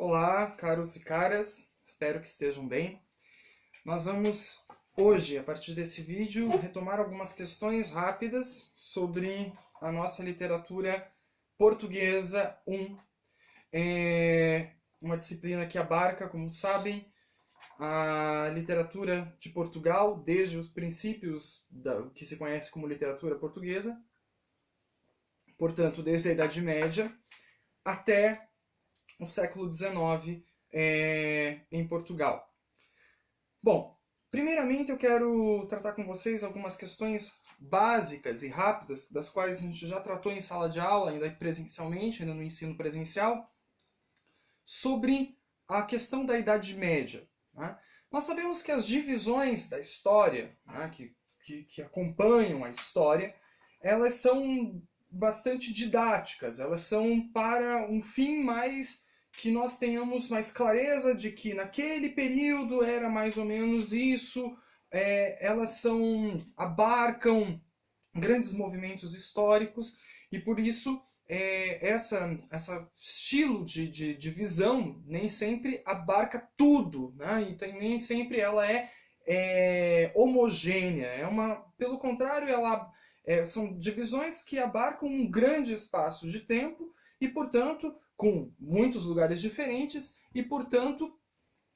Olá, caros e caras, espero que estejam bem. Nós vamos hoje, a partir desse vídeo, retomar algumas questões rápidas sobre a nossa literatura portuguesa 1. É uma disciplina que abarca, como sabem, a literatura de Portugal, desde os princípios da que se conhece como literatura portuguesa, portanto, desde a Idade Média até no século XIX em Portugal. Bom, primeiramente eu quero tratar com vocês algumas questões básicas e rápidas, das quais a gente já tratou em sala de aula, ainda presencialmente, ainda no ensino presencial, sobre a questão da Idade Média. Né? Nós sabemos que as divisões da história, né, que acompanham a história, elas são bastante didáticas, elas são para um fim mais que nós tenhamos mais clareza de que naquele período era mais ou menos isso, elas abarcam grandes movimentos históricos e por isso esse estilo de visão nem sempre abarca tudo, né? Então, nem sempre ela é homogênea, pelo contrário, são divisões que abarcam um grande espaço de tempo e, portanto, com muitos lugares diferentes e, portanto,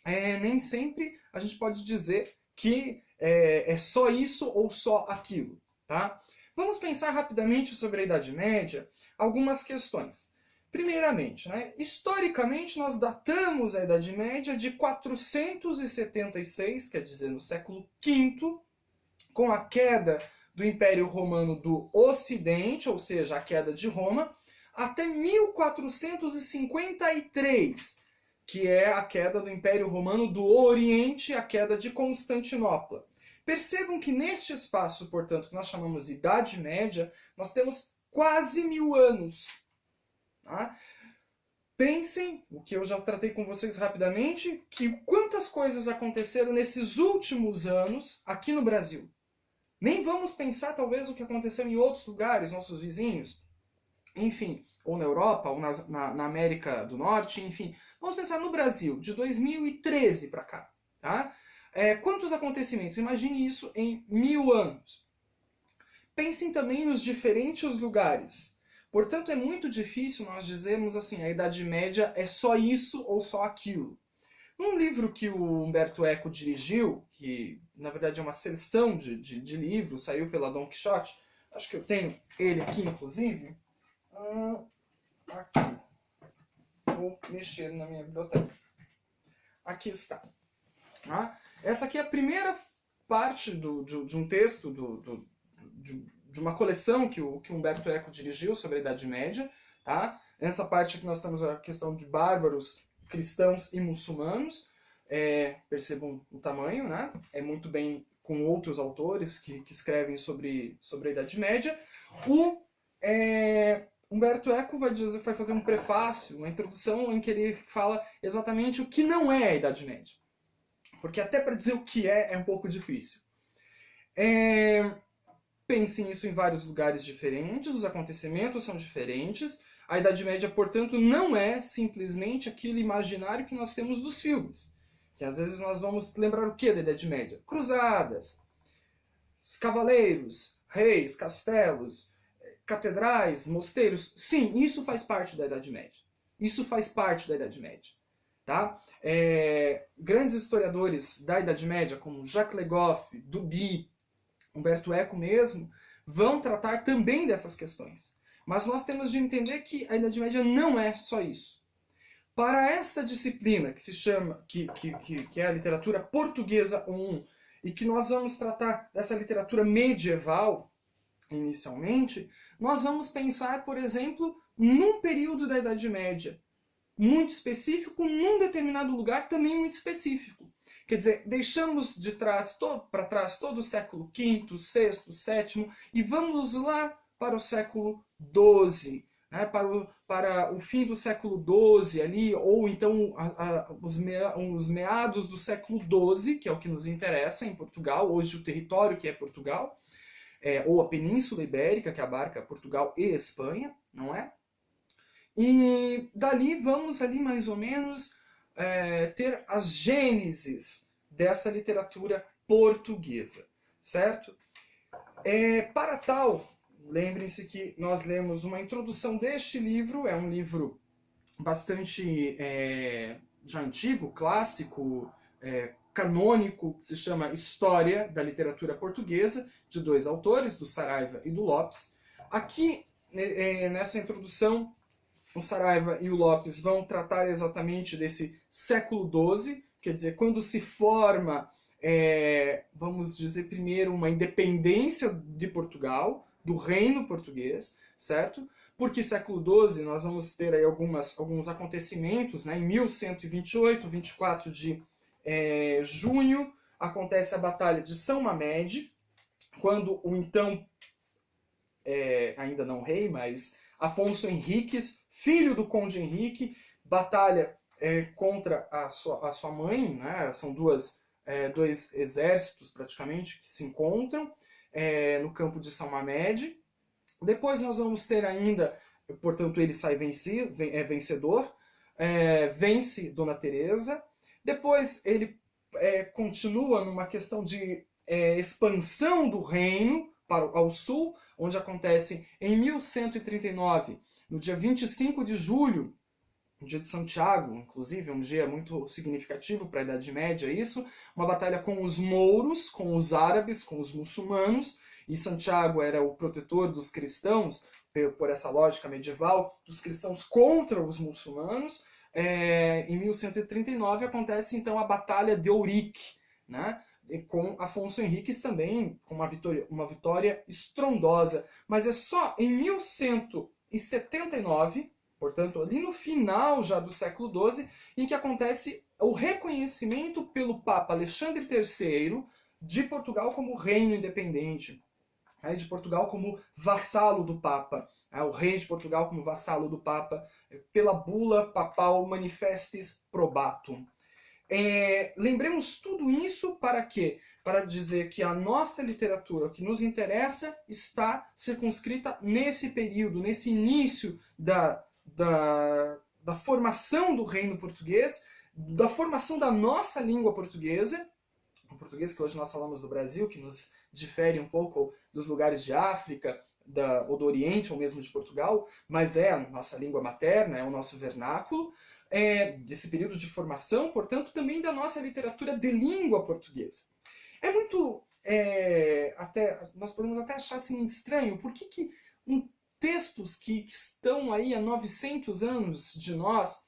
nem sempre a gente pode dizer que é só isso ou só aquilo. Tá? Vamos pensar rapidamente sobre a Idade Média algumas questões. Primeiramente, né, historicamente nós datamos a Idade Média de 476, quer dizer, no século V, com a queda do Império Romano do Ocidente, ou seja, a queda de Roma, até 1453, que é a queda do Império Romano do Oriente, a queda de Constantinopla. Percebam que neste espaço, portanto, que nós chamamos de Idade Média, nós temos quase 1000 anos. Tá? Pensem, o que eu já tratei com vocês rapidamente, que quantas coisas aconteceram nesses últimos anos aqui no Brasil. Nem vamos pensar, talvez, o que aconteceu em outros lugares, nossos vizinhos, enfim, ou na Europa, ou na América do Norte, enfim. Vamos pensar no Brasil, de 2013 para cá. Tá? Quantos acontecimentos? Imagine isso em 1000 anos. Pensem também nos diferentes lugares. Portanto, é muito difícil nós dizermos assim, a Idade Média é só isso ou só aquilo. Num livro que o Humberto Eco dirigiu, que na verdade é uma seleção de livros, saiu pela Dom Quixote, acho que eu tenho ele aqui inclusive, aqui, vou mexer na minha biblioteca, aqui está. Essa aqui é a primeira parte de um texto, de uma coleção que o Humberto Eco dirigiu sobre a Idade Média. Tá? Nessa parte aqui nós temos a questão de bárbaros, cristãos e muçulmanos. Percebam o tamanho, né? É muito bem com outros autores que escrevem sobre a Idade Média. Humberto Eco vai fazer um prefácio, uma introdução em que ele fala exatamente o que não é a Idade Média. Porque até para dizer o que é um pouco difícil. Pensem isso em vários lugares diferentes, os acontecimentos são diferentes. A Idade Média, portanto, não é simplesmente aquele imaginário que nós temos dos filmes. Que às vezes nós vamos lembrar o que da Idade Média? Cruzadas, os cavaleiros, reis, castelos, catedrais, mosteiros. Sim, isso faz parte da Idade Média. Isso faz parte da Idade Média. Tá? Grandes historiadores da Idade Média, como Jacques Le Goff, Duby, Humberto Eco mesmo, vão tratar também dessas questões. Mas nós temos de entender que a Idade Média não é só isso. Para esta disciplina que se chama, que é a literatura portuguesa 1, e que nós vamos tratar dessa literatura medieval, inicialmente, nós vamos pensar, por exemplo, num período da Idade Média, muito específico, num determinado lugar também muito específico. Quer dizer, deixamos para trás todo o século V, VI, VII e vamos lá para o século XII, né, para o fim do século XII ali, ou então os meados do século XII, que é o que nos interessa em Portugal, hoje o território que é Portugal, ou a Península Ibérica, que abarca Portugal e Espanha, não é? E dali vamos ali mais ou menos ter as gêneses dessa literatura portuguesa, certo? Para tal, lembrem-se que nós lemos uma introdução deste livro, é um livro bastante já antigo, clássico, canônico, que se chama História da Literatura Portuguesa, de dois autores, do Saraiva e do Lopes. Aqui, nessa introdução, o Saraiva e o Lopes vão tratar exatamente desse século XII, quer dizer, quando se forma, vamos dizer primeiro, uma independência de Portugal, do reino português, certo? Porque século XII nós vamos ter aí alguns acontecimentos, né? Em 1128, 24 de junho, acontece a Batalha de São Mamede, quando o então, ainda não rei, mas Afonso Henriques, filho do Conde Henrique, batalha contra a sua mãe, né? São dois exércitos praticamente que se encontram no campo de São Mamede. Depois nós vamos ter ainda, portanto ele sai vencedor, vence Dona Teresa. Depois ele continua numa questão de expansão do reino ao sul, onde acontece em 1139, no dia 25 de julho, no dia de Santiago, inclusive, um dia muito significativo para a Idade Média, isso, uma batalha com os mouros, com os árabes, com os muçulmanos, e Santiago era o protetor dos cristãos, por essa lógica medieval, dos cristãos contra os muçulmanos. Em 1139 acontece então a Batalha de Ourique, né? Com Afonso Henriques também com uma vitória estrondosa. Mas é só em 1179, portanto ali no final já do século XII, em que acontece o reconhecimento pelo Papa Alexandre III de Portugal como reino independente, de Portugal como vassalo do Papa, o rei de Portugal como vassalo do Papa, pela bula papal Manifestis Probatum. Lembremos tudo isso para quê? Para dizer que a nossa literatura, o que nos interessa, está circunscrita nesse período, nesse início da formação do reino português, da formação da nossa língua portuguesa, o português que hoje nós falamos do Brasil, que nos difere um pouco dos lugares de África, ou do Oriente, ou mesmo de Portugal, mas é a nossa língua materna, é o nosso vernáculo, desse período de formação, portanto, também da nossa literatura de língua portuguesa. É muito... nós podemos até achar assim estranho, por que textos que estão aí há 900 anos de nós,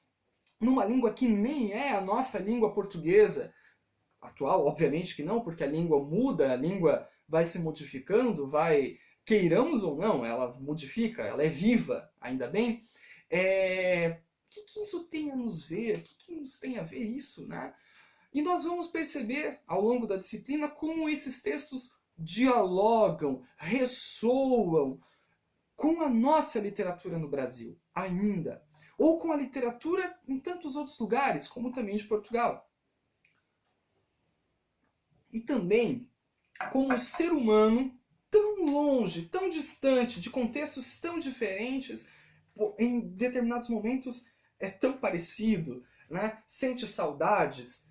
numa língua que nem é a nossa língua portuguesa, atual, obviamente que não, porque a língua muda, a língua vai se modificando, queiramos ou não, ela modifica, ela é viva, ainda bem. O que isso tem a nos ver? O que nos tem a ver isso, né? E nós vamos perceber, ao longo da disciplina, como esses textos dialogam, ressoam com a nossa literatura no Brasil, ainda. Ou com a literatura em tantos outros lugares, como também de Portugal. E também como o ser humano, tão longe, tão distante, de contextos tão diferentes, em determinados momentos é tão parecido, né? Sente saudades.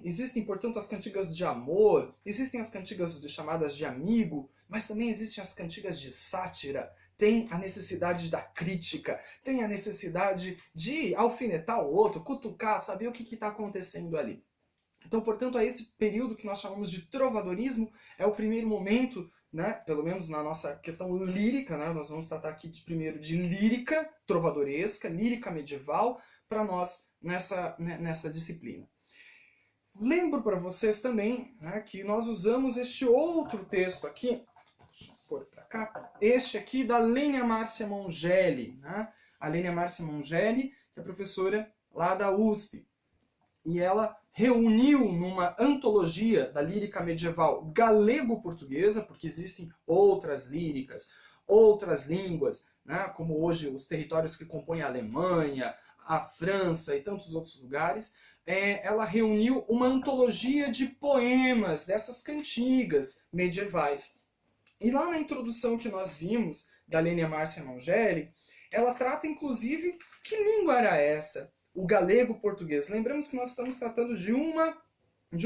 Existem, portanto, as cantigas de amor, existem as cantigas chamadas de amigo, mas também existem as cantigas de sátira. Tem a necessidade da crítica, tem a necessidade de alfinetar o outro, cutucar, saber o que está acontecendo ali. Então, portanto, esse período que nós chamamos de trovadorismo é o primeiro momento, né, pelo menos na nossa questão lírica, né, nós vamos tratar aqui primeiro de lírica trovadoresca, lírica medieval, para nós nessa disciplina. Lembro para vocês também, né, que nós usamos este outro texto aqui, deixa eu pôr para cá, este aqui da Lênia Márcia Mongeli, né, a Lênia Márcia Mongeli, que é professora lá da USP, e ela reuniu numa antologia da lírica medieval galego-portuguesa, porque existem outras líricas, outras línguas, né, como hoje os territórios que compõem a Alemanha, a França e tantos outros lugares. Ela reuniu uma antologia de poemas dessas cantigas medievais. E lá na introdução que nós vimos da Lênia Márcia Mongeli, ela trata, inclusive, que língua era essa? O galego-português. Lembramos que nós estamos tratando de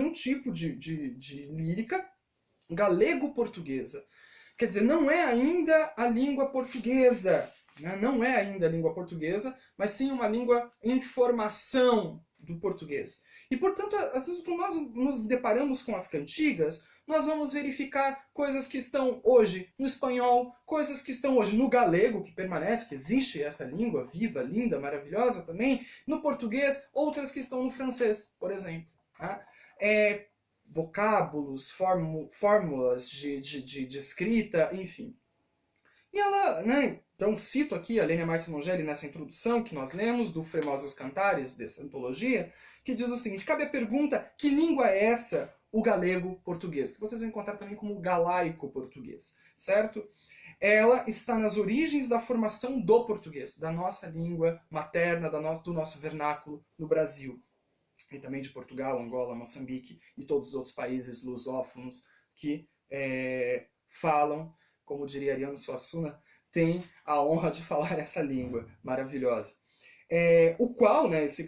um tipo de lírica galego-portuguesa. Quer dizer, não é ainda a língua portuguesa, né? Não é ainda a língua portuguesa, mas sim uma língua em formação do português. E, portanto, às vezes, quando nós nos deparamos com as cantigas, nós vamos verificar coisas que estão hoje no espanhol, coisas que estão hoje no galego, que permanece, que existe essa língua viva, linda, maravilhosa também, no português, outras que estão no francês, por exemplo. Tá? Vocábulos, fórmulas de escrita, enfim. E ela, né, então cito aqui a Lênia Márcia Mongelli nessa introdução que nós lemos do Fremosos Cantares, dessa antologia, que diz o seguinte: cabe a pergunta, que língua é essa? O galego-português, que vocês vão encontrar também como galaico-português, certo? Ela está nas origens da formação do português, da nossa língua materna, do nosso vernáculo no Brasil. E também de Portugal, Angola, Moçambique e todos os outros países lusófonos que falam, como diria Ariano Suassuna, tem a honra de falar essa língua maravilhosa. O qual, né, se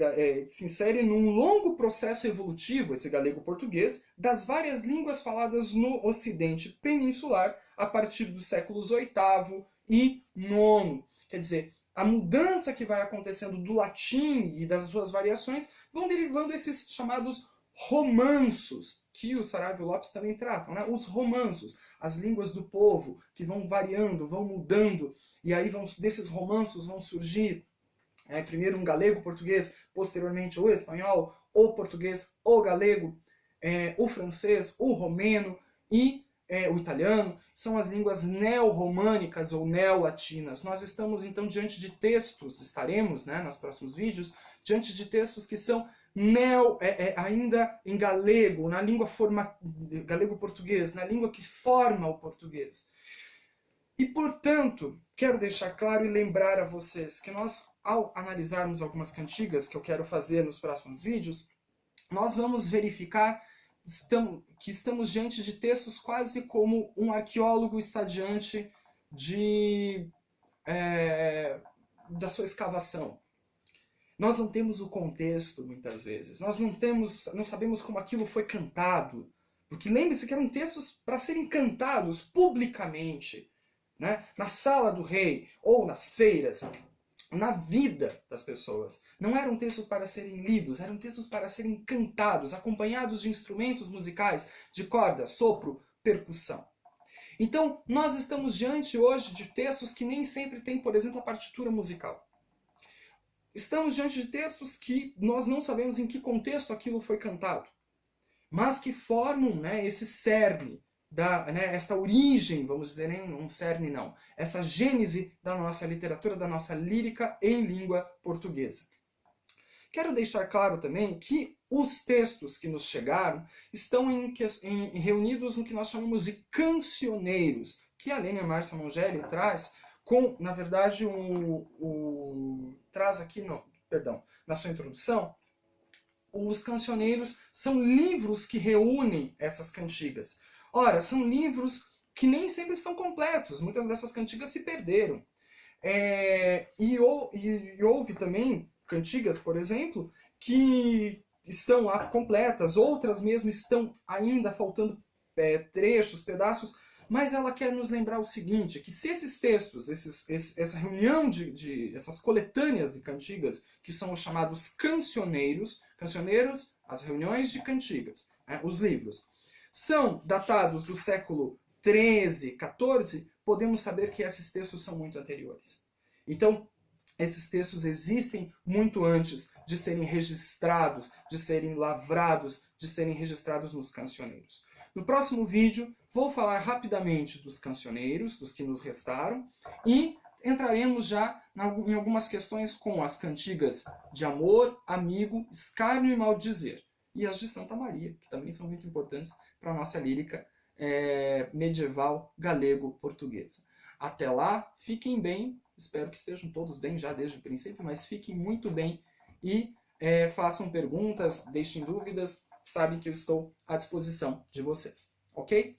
insere num longo processo evolutivo, esse galego-português, das várias línguas faladas no Ocidente peninsular a partir dos séculos VIII e IX. Quer dizer, a mudança que vai acontecendo do latim e das suas variações vão derivando esses chamados romanços, que o Saravio Lopes também tratam, né? Os romanços, as línguas do povo, que vão variando, vão mudando, e aí desses romanços vão surgir primeiro um galego-português, posteriormente o espanhol, o português, o galego, o francês, o romeno e o italiano. São as línguas neo-românicas ou neo-latinas. Nós estamos então diante de textos, estaremos, né, nos próximos vídeos, diante de textos que são ainda em galego, na língua galego-português, na língua que forma o português. E, portanto, quero deixar claro e lembrar a vocês que nós, ao analisarmos algumas cantigas, que eu quero fazer nos próximos vídeos, nós vamos verificar que estamos diante de textos quase como um arqueólogo está diante da sua escavação. Nós não temos o contexto, muitas vezes. Nós não sabemos como aquilo foi cantado. Porque lembre-se que eram textos para serem cantados publicamente, né? Na sala do rei, ou nas feiras, na vida das pessoas. Não eram textos para serem lidos, eram textos para serem cantados, acompanhados de instrumentos musicais, de corda, sopro, percussão. Então, nós estamos diante hoje de textos que nem sempre têm, por exemplo, a partitura musical. Estamos diante de textos que nós não sabemos em que contexto aquilo foi cantado, mas que formam, né, esse cerne, essa origem, vamos dizer, nem um cerne não, essa gênese da nossa literatura, da nossa lírica em língua portuguesa. Quero deixar claro também que os textos que nos chegaram estão reunidos no que nós chamamos de cancioneiros, que a Lênia Márcia Mongelli traz na verdade, traz aqui, na sua introdução, os cancioneiros são livros que reúnem essas cantigas. Ora, são livros que nem sempre estão completos, muitas dessas cantigas se perderam. E houve também cantigas, por exemplo, que estão lá completas, outras mesmo estão ainda faltando trechos, pedaços, mas ela quer nos lembrar o seguinte, que se esses textos, essa reunião essas coletâneas de cantigas, que são os chamados cancioneiros, as reuniões de cantigas, né, os livros, são datados do século XIII, XIV, podemos saber que esses textos são muito anteriores. Então, esses textos existem muito antes de serem registrados, de serem lavrados, de serem registrados nos cancioneiros. No próximo vídeo, vou falar rapidamente dos cancioneiros, dos que nos restaram, e entraremos já em algumas questões com as cantigas de amor, amigo, escárnio e maldizer, e as de Santa Maria, que também são muito importantes para a nossa lírica medieval galego-portuguesa. Até lá, fiquem bem, espero que estejam todos bem já desde o princípio, mas fiquem muito bem e façam perguntas, deixem dúvidas, sabem que eu estou à disposição de vocês, ok?